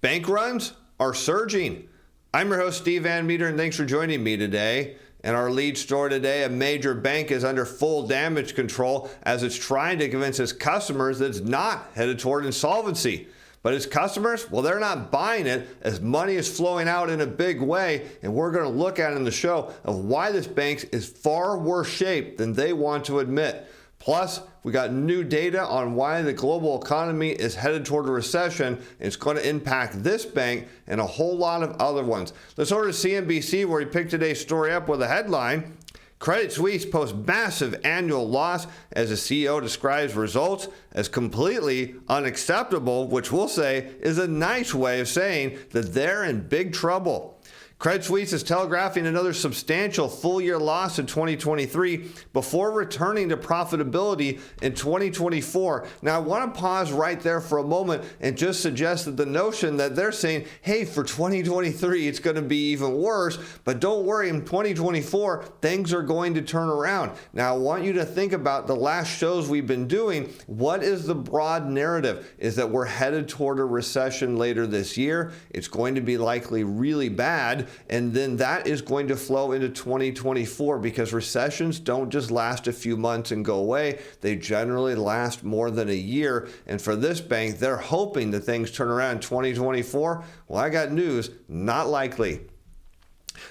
Bank runs are surging. I'm your host, Steve Van Metre, and thanks for joining me today. In our lead story today, a major bank is under full damage control as it's trying to convince its customers that it's not headed toward insolvency. But its customers, well, they're not buying it as money is flowing out in a big way. And we're going to look at in the show of why this bank is far worse shape than they want to admit. Plus, we got new data on why the global economy is headed toward a recession. And it's going to impact this bank and a whole lot of other ones. Let's over to CNBC, where he picked today's story up with a headline: Credit Suisse posts massive annual loss as the CEO describes results as completely unacceptable, which we'll say is a nice way of saying that they're in big trouble. Credit Suisse is telegraphing another substantial full-year loss in 2023 before returning to profitability in 2024. Now, I want to pause right there for a moment and just suggest that the notion that they're saying, hey, for 2023, it's going to be even worse, but don't worry, in 2024, things are going to turn around. Now, I want you to think about the last shows we've been doing. What is the broad narrative? Is that we're headed toward a recession later this year. It's going to be likely really bad. And then that is going to flow into 2024 because recessions don't just last a few months and go away. They generally last more than a year. And for this bank, they're hoping that things turn around in 2024. Well, I got news, not likely.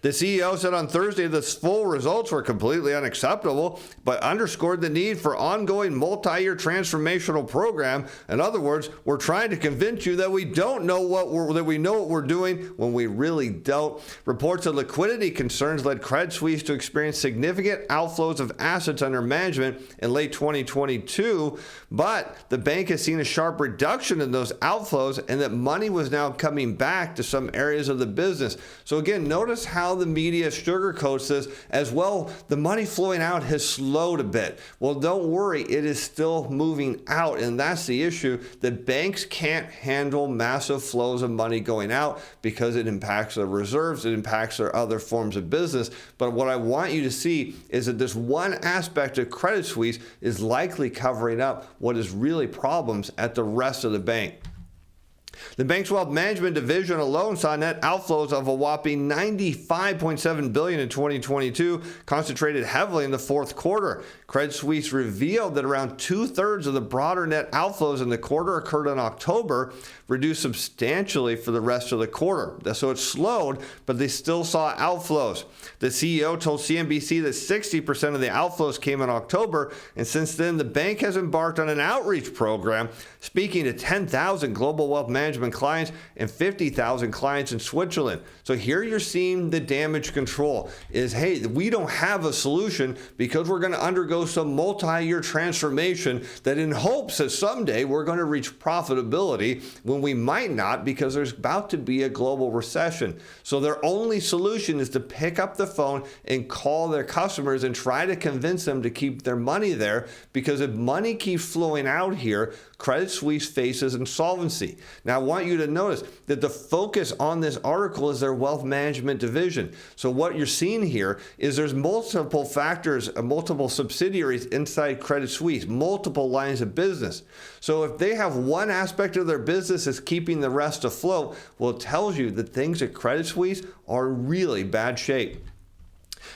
The CEO said on Thursday that full results were completely unacceptable, but underscored the need for ongoing multi-year transformational program. In other words, we're trying to convince you that we know what we're doing when we really don't. Reports of liquidity concerns led Credit Suisse to experience significant outflows of assets under management in late 2022, but the bank has seen a sharp reduction in those outflows and that money was now coming back to some areas of the business. So again, notice how the media sugarcoats this as well. The money flowing out has slowed a bit. Well, don't worry, it is still moving out, and that's the issue. The banks can't handle massive flows of money going out because it impacts their reserves, it impacts their other forms of business. But what I want you to see is that this one aspect of Credit Suisse is likely covering up what is really problems at the rest of the bank. The bank's wealth management division alone saw net outflows of a whopping $95.7 billion in 2022, concentrated heavily in the fourth quarter. Credit Suisse revealed that around 2/3 of the broader net outflows in the quarter occurred in October, reduced substantially for the rest of the quarter. So it slowed, but they still saw outflows. The CEO told CNBC that 60% of the outflows came in October, and since then, the bank has embarked on an outreach program, speaking to 10,000 global wealth management clients and 50,000 clients in Switzerland. So here you're seeing the damage control is, hey, we don't have a solution because we're going to undergo some multi-year transformation that in hopes that someday we're going to reach profitability when we might not because there's about to be a global recession. So their only solution is to pick up the phone and call their customers and try to convince them to keep their money there, because if money keeps flowing out here, Credit Suisse faces insolvency. Now, I want you to notice that the focus on this article is their wealth management division. So what you're seeing here is there's multiple factors, multiple subsidiaries inside Credit Suisse, multiple lines of business. So if they have one aspect of their business is keeping the rest afloat, well, it tells you that things at Credit Suisse are in really bad shape.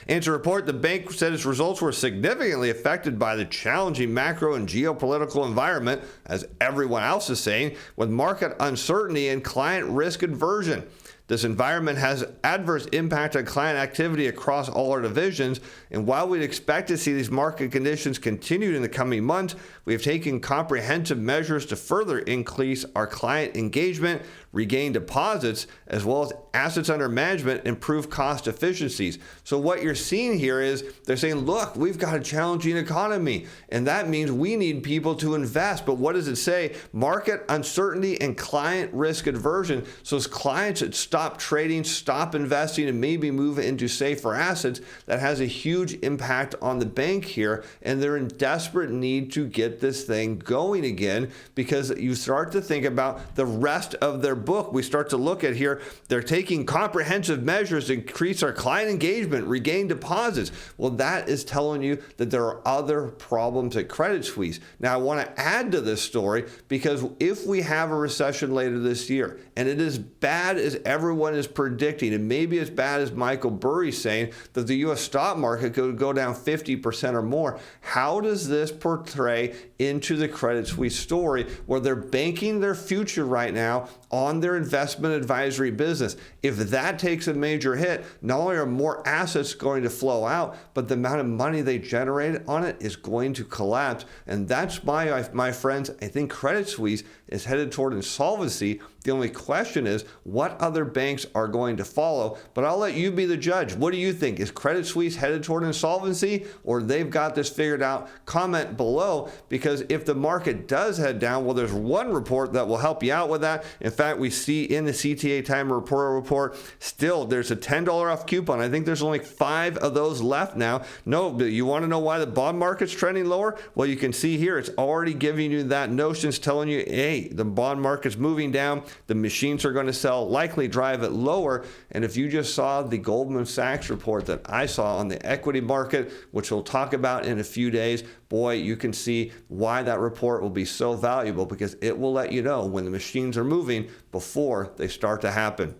In its report, the bank said its results were significantly affected by the challenging macro and geopolitical environment, as everyone else is saying, with market uncertainty and client risk aversion. This environment has adverse impact on client activity across all our divisions, and while we'd expect to see these market conditions continue in the coming months, we have taken comprehensive measures to further increase our client engagement, regain deposits, as well as assets under management, improve cost efficiencies. So what you're seeing here is they're saying, look, we've got a challenging economy, and that means we need people to invest. But what does it say? Market uncertainty and client risk aversion. So as clients that stop stop trading, stop investing, and maybe move into safer assets, that has a huge impact on the bank here. And they're in desperate need to get this thing going again, because you start to think about the rest of their book. We start to look at here, they're taking comprehensive measures to increase our client engagement, regain deposits. Well, that is telling you that there are other problems at Credit Suisse. Now, I want to add to this story, because if we have a recession later this year, and it is bad as everyone is predicting, and maybe as bad as Michael Burry's saying that the U.S. stock market could go down 50% or more, how does this portray into the Credit Suisse story, where they're banking their future right now on their investment advisory business? If that takes a major hit, not only are more assets going to flow out, but the amount of money they generate on it is going to collapse. And that's my friends, I think Credit Suisse is headed toward insolvency. The only question is what other banks are going to follow. But I'll let you be the judge. What do you think? Is Credit Suisse headed toward insolvency, or they've got this figured out? Comment below, because if the market does head down, well, there's one report that will help you out with that. In fact, we see in the CTA Time Reporter report, still there's a $10 off coupon. I think there's only 5 of those left now. No, but you want to know why the bond market's trending lower? Well, you can see here, it's already giving you that notion. It's telling you, hey, the bond market's moving down. The machines are going to sell, likely drive it lower. And if you just saw the Goldman Sachs report that I saw on the equity market, which we'll talk about in a few days, boy, you can see why that report will be so valuable, because it will let you know when the machines are moving before they start to happen.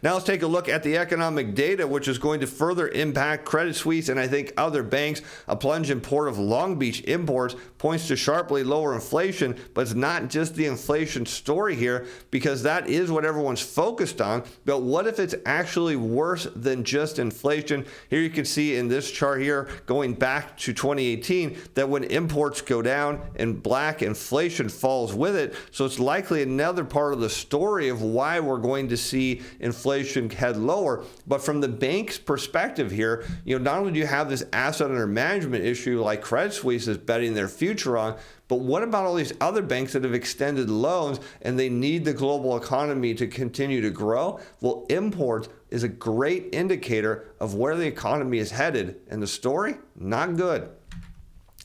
Now let's take a look at the economic data, which is going to further impact Credit Suisse and I think other banks. A plunge in Port of Long Beach imports points to sharply lower inflation, but it's not just the inflation story here, because that is what everyone's focused on. But what if it's actually worse than just inflation? Here you can see in this chart here, going back to 2018, that when imports go down and black, inflation falls with it. So it's likely another part of the story of why we're going to see inflation head lower. But from the bank's perspective here, not only do you have this asset under management issue like Credit Suisse is betting their future on, but what about all these other banks that have extended loans and they need the global economy to continue to grow? Well, imports is a great indicator of where the economy is headed, and the story, not good.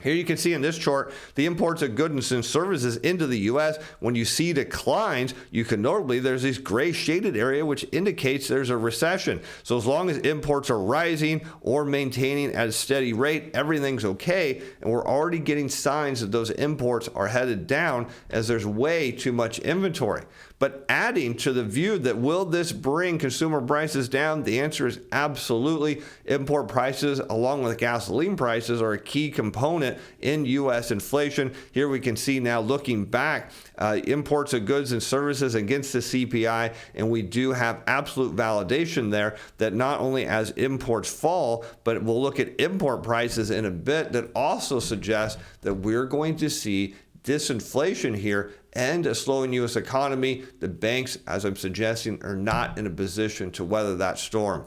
Here you can see in this chart the imports of goods and services into the U.S. When you see declines, you can notably, there's this gray shaded area which indicates there's a recession. So as long as imports are rising or maintaining at a steady rate, everything's okay. And we're already getting signs that those imports are headed down as there's way too much inventory. But adding to the view that will this bring consumer prices down, the answer is absolutely. Import prices along with gasoline prices are a key component in U.S. inflation. Here we can see now, looking back, imports of goods and services against the CPI, and we do have absolute validation there that not only as imports fall, but we'll look at import prices in a bit that also suggests that we're going to see disinflation here and a slowing U.S. economy. The banks, as I'm suggesting, are not in a position to weather that storm.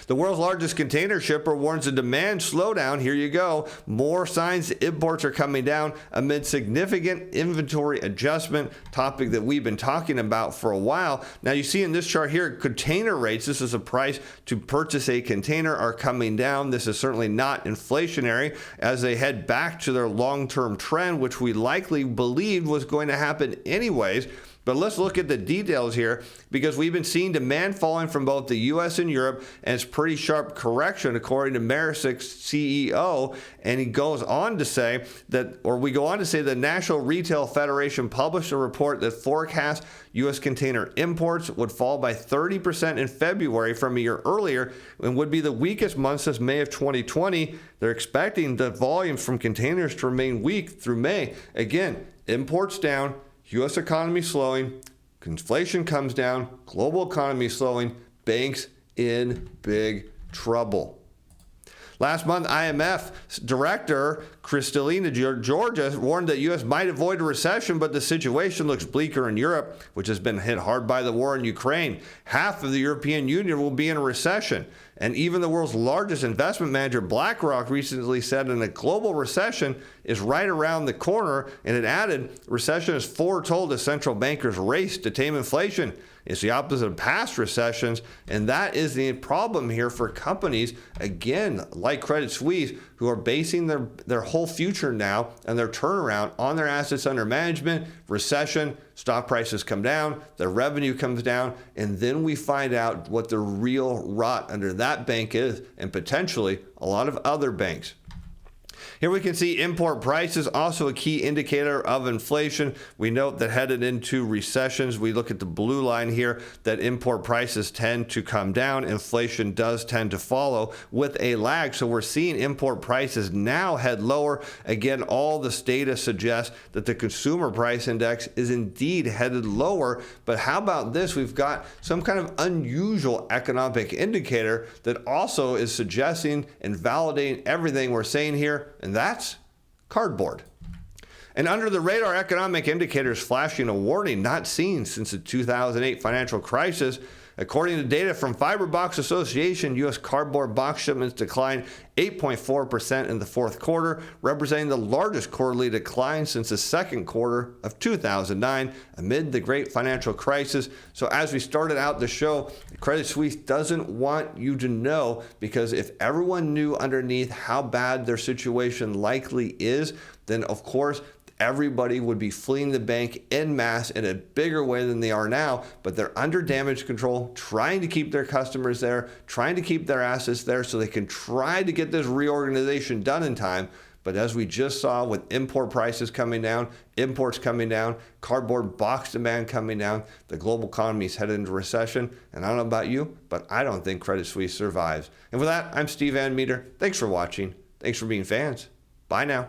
The world's largest container shipper warns a demand slowdown. Here you go. More signs that imports are coming down amid significant inventory adjustment, topic that we've been talking about for a while. Now you see in this chart here, container rates, this is a price to purchase a container, are coming down. This is certainly not inflationary as they head back to their long-term trend, which we likely believed was going to happen anyways. But let's look at the details here, because we've been seeing demand falling from both the U.S. and Europe, and it's pretty sharp correction according to Metri's CEO. And he goes on to say that, or we go on to say, the National Retail Federation published a report that forecasts U.S. container imports would fall by 30% in February from a year earlier, and would be the weakest month since May of 2020. They're expecting the volumes from containers to remain weak through May. Again, imports down, U.S. economy slowing, inflation comes down, global economy slowing, banks in big trouble. Last month, IMF Director Kristalina Georgia warned that U.S. might avoid a recession, but the situation looks bleaker in Europe, which has been hit hard by the war in Ukraine. Half of the European Union will be in a recession. And even the world's largest investment manager, BlackRock, recently said in a global recession, is right around the corner, and it added, recession is foretold as central bankers race to tame inflation. It's the opposite of past recessions, and that is the problem here for companies, again, like Credit Suisse, who are basing their whole future now and their turnaround on their assets under management. Recession, stock prices come down, their revenue comes down, and then we find out what the real rot under that bank is, and potentially a lot of other banks. Here we can see import prices, also a key indicator of inflation. We note that headed into recessions, we look at the blue line here, that import prices tend to come down. Inflation does tend to follow with a lag. So we're seeing import prices now head lower. Again, all this data suggests that the consumer price index is indeed headed lower. But how about this? We've got some kind of unusual economic indicator that also is suggesting and validating everything we're saying here, and that's cardboard. And under the radar economic indicators flashing a warning not seen since the 2008 financial crisis. According to data from Fiber Box Association, U.S. cardboard box shipments declined 8.4% in the fourth quarter, representing the largest quarterly decline since the second quarter of 2009 amid the great financial crisis. So as we started out the show, Credit Suisse doesn't want you to know, because if everyone knew underneath how bad their situation likely is, then of course everybody would be fleeing the bank en masse in a bigger way than they are now. But they're under damage control, trying to keep their customers there, trying to keep their assets there so they can try to get this reorganization done in time. But as we just saw with import prices coming down, imports coming down, cardboard box demand coming down, the global economy is headed into recession. And I don't know about you, but I don't think Credit Suisse survives. And with that, I'm Steve Van Metre. Thanks for watching. Thanks for being fans. Bye now.